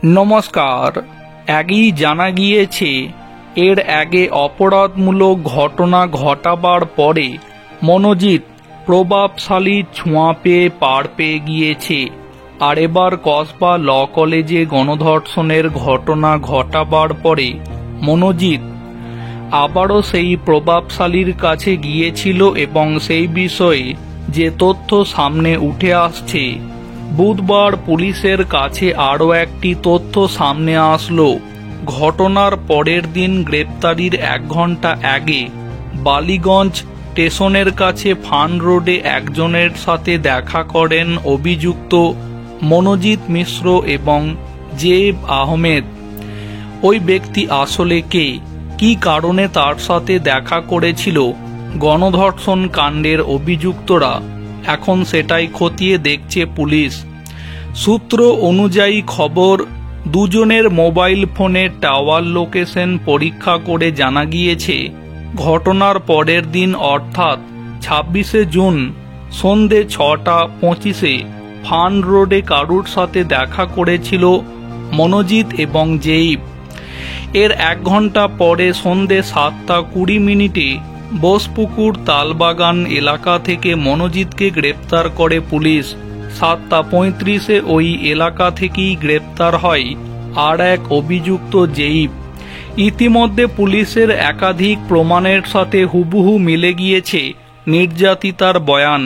নমস্কার। আগেই জানা গিয়েছে এর আগে অপরাধমূলক ঘটনা ঘটাবার পরে মনোজিৎ প্রভাবশালী ছোঁয়া পেয়ে পার পেয়ে গিয়েছে। আর এবার কসবা ল কলেজে গণধর্ষণের ঘটনা ঘটাবার পরে মনোজিৎ আবারও সেই প্রভাবশালীর কাছে গিয়েছিল এবং সেই বিষয়ে যে তথ্য সামনে উঠে আসছে, বুধবার পুলিশের কাছে আরও একটি তথ্য সামনে আসলো। ঘটনার পরের দিন গ্রেপ্তারির 1 ঘন্টা আগে বালিগঞ্জ স্টেশনের কাছে ফান রোডে একজনের সাথে দেখা করেন অভিযুক্ত মনোজিৎ মিশ্র এবং জেব আহমেদ। ওই ব্যক্তি আসলে কে, কী কারণে তার সাথে দেখা করেছিল গণধর্ষণ কাণ্ডের অভিযুক্তরা, এখন সেটাই খতিয়ে দেখছে পুলিশ। সূত্র অনুযায়ী খবর, দুজনের মোবাইল ফোনে টাওয়ার লোকেশন পরীক্ষা করে জানা গিয়েছে ঘটনার পরের দিন অর্থাৎ 26শে জুন সন্ধে 6:25 ফান রোডে কারুর সাথে দেখা করেছিল মনোজিৎ এবং জেইব। এর 1 ঘন্টা পরে সন্ধে 7:20 বোসপুকুর তালবাগান এলাকা থেকে মনোজিৎকে গ্রেপ্তার করে পুলিশ। 7:35 ওই এলাকা থেকেই গ্রেপ্তার হয় আর এক অভিযুক্ত জেইব। ইতিমধ্যে পুলিশের একাধিক প্রমাণের সাথে হুবহু মিলে গিয়েছে নির্যাতিতার বয়ান।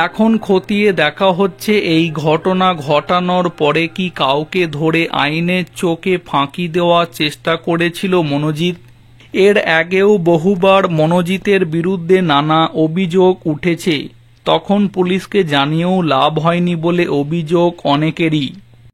এখন খতিয়ে দেখা হচ্ছে এই ঘটনা ঘটানোর পরে কি কাউকে ধরে আইনের চোখে ফাঁকি দেওয়ার চেষ্টা করেছিল মনোজিৎ। এর আগেও বহুবার মনোজিতের বিরুদ্ধে নানা অভিযোগ উঠেছে, তখন পুলিশকে জানিয়েও লাভ হয়নি বলে অভিযোগ অনেকেরই।